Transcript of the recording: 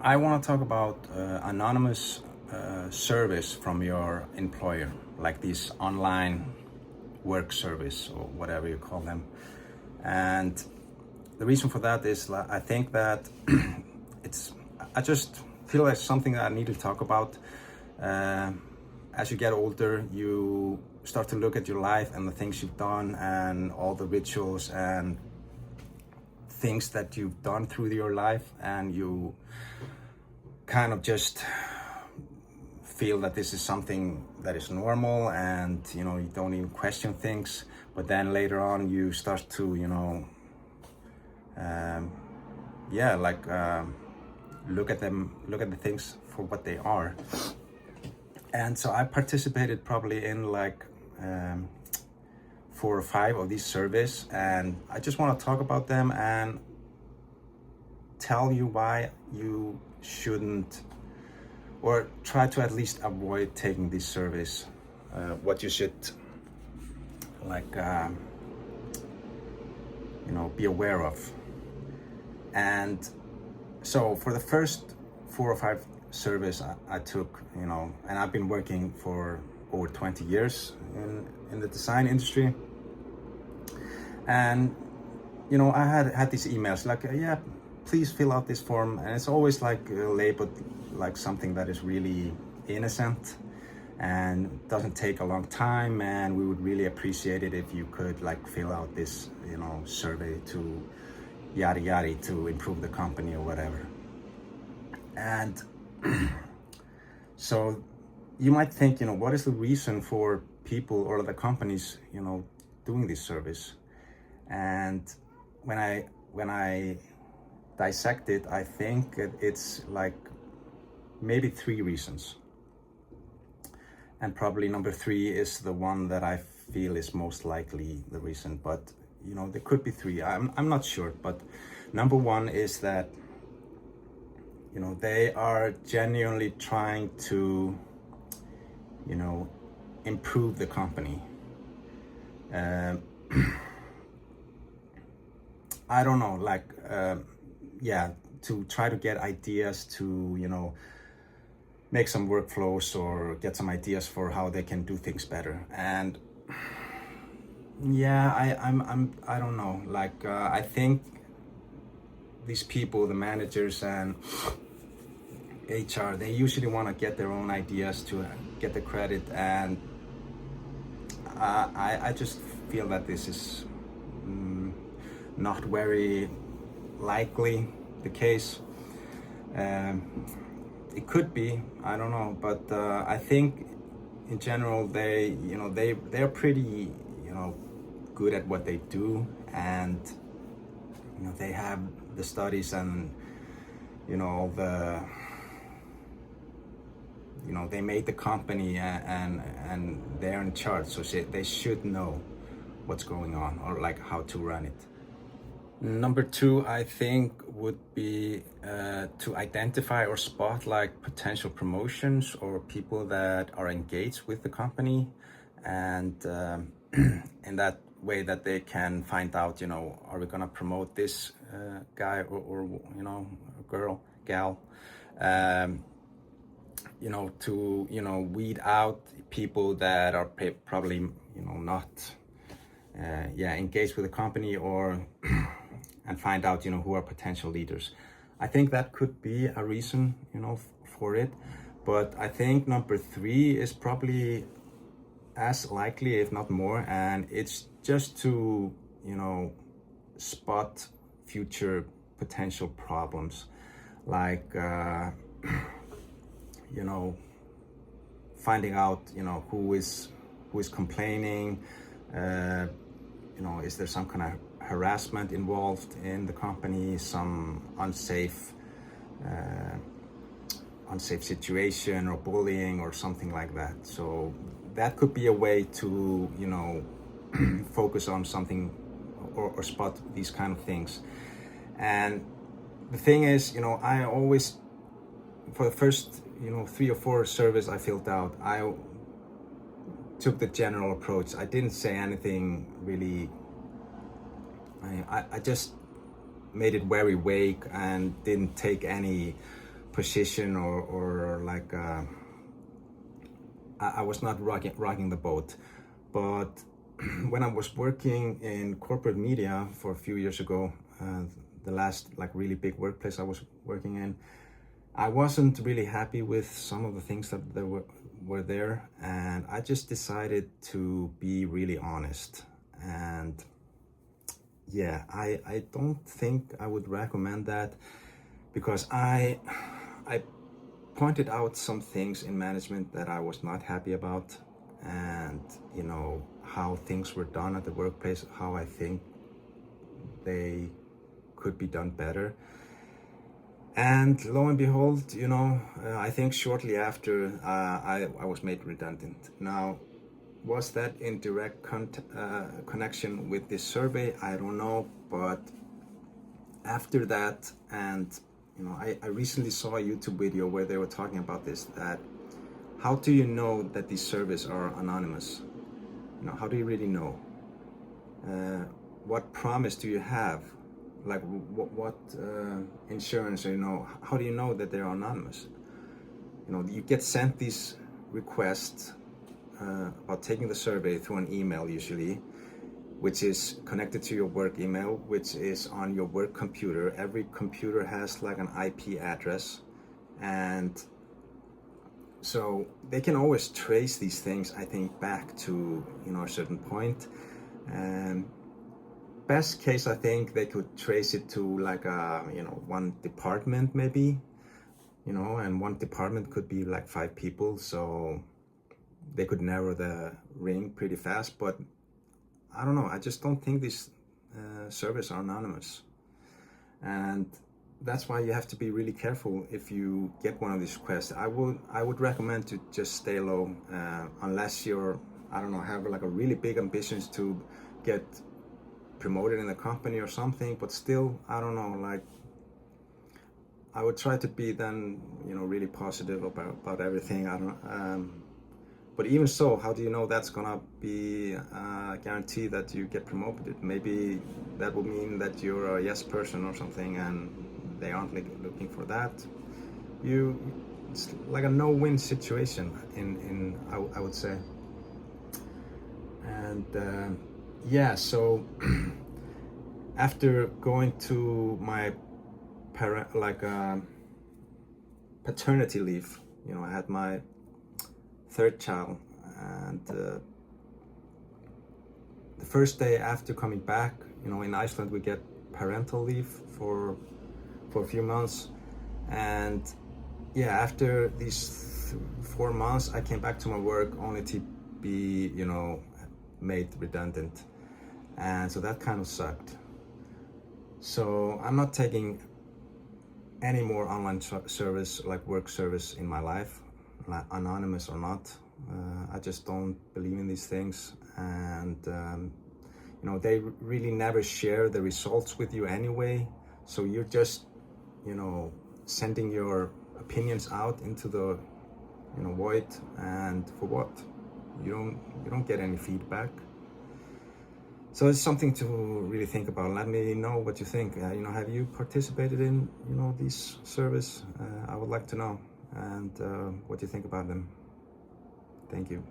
I want to talk about anonymous service from your employer, like these online work service or whatever you call them. And the reason for that is I think that I just feel like something that I need to talk about. As you get older, you start to look at your life and the things you've done and all the rituals and things that you've done through your life, and you kind of just feel that this is something that is normal, and you don't even question things. But then later on you start to look at the things for what they are. And so I participated probably in 4 or 5 of these surveys, and I just want to talk about them and tell you why you shouldn't, or try to at least avoid taking these surveys, what you should be aware of. And so for the first 4 or 5 surveys I took, and I've been working for over 20 years in the design industry, and I had these emails please fill out this form, and it's always labeled like something that is really innocent and doesn't take a long time, and we would really appreciate it if you could fill out this survey to yada yada to improve the company or whatever. And so you might think, what is the reason for people or the companies doing this service? And when I dissect it, I think it's maybe 3 reasons, and probably number 3 is the one that I feel is most likely the reason, but there could be 3. I'm not sure, but number 1 is that they are genuinely trying to improve the company. I don't know, to try to get ideas to make some workflows or get some ideas for how they can do things better. And I don't know, I think these people, the managers and HR, they usually want to get their own ideas to get the credit, and I just feel that this is not very likely the case. It could be, I don't know, but I think in general they're pretty good at what they do, and they have the studies and they made the company, and they're in charge, so they should know what's going on or how to run it. Number 2, I think, would be to identify or spot potential promotions or people that are engaged with the company, and in that way that they can find out, are we gonna promote this guy or gal, to weed out people that are probably not engaged with the company, or and find out who are potential leaders. I think that could be a reason for it, but I think number 3 is probably as likely, if not more, and it's just to spot future potential problems, finding out who is complaining, is there some kind of harassment involved in the company, some unsafe situation or bullying or something like that. So that could be a way to focus on something or spot these kind of things. And the thing is, I always, for the first 3 or 4 surveys I filled out, I took the general approach. I didn't say anything really. I just made it very vague and didn't take any position or like I was not rocking the boat. But when I was working in corporate media for a few years ago, the last like really big workplace I was working in, I wasn't really happy with some of the things that there were there, and I just decided to be really honest. And yeah, I don't think I would recommend that, because I pointed out some things in management that I was not happy about, and you know, how things were done at the workplace, how I think they could be done better. And lo and behold, you know, I think shortly after I was made redundant. Now, was that in direct connection with this survey? I don't know, but after that, and you know, I recently saw a YouTube video where they were talking about this, that how do you know that these surveys are anonymous? You know, how do you really know? What promise do you have? Like what insurance, you know, how do you know that they're anonymous? You know, you get sent these requests about taking the survey through an email usually, which is connected to your work email, which is on your work computer. Every computer has like an IP address, and so they can always trace these things, I think, back to, you know, a certain point. And best case, I think they could trace it to like a, you know, one department maybe, you know, and one department could be like 5 people, so they could narrow the ring pretty fast. But I don't know, I just don't think these surveys are anonymous. And that's why you have to be really careful if you get one of these requests. I would recommend to just stay low, unless you're, I don't know, have like a really big ambitions to get promoted in the company or something. But still, I don't know, like I would try to be then, you know, really positive about everything. I don't but even so, how do you know that's gonna be a guarantee that you get promoted? Maybe that will mean that you're a yes person or something, and they aren't looking for that. It's like a no-win situation in I would say. And yeah, so after going to my paternity leave, you know, I had my 3rd child, and the first day after coming back, you know, in Iceland we get parental leave for a few months. And yeah, after these 4 months I came back to my work only to be, you know, made redundant, and so that kind of sucked. So I'm not taking any more online service, like work service, in my life, anonymous or not. I just don't believe in these things. And you know, they really never share the results with you anyway, so you're just, you know, sending your opinions out into the, you know, void, and for what? You don't get any feedback. So it's something to really think about. Let me know what you think. You know, have you participated in, you know, these surveys? I would like to know, and what you think about them. Thank you.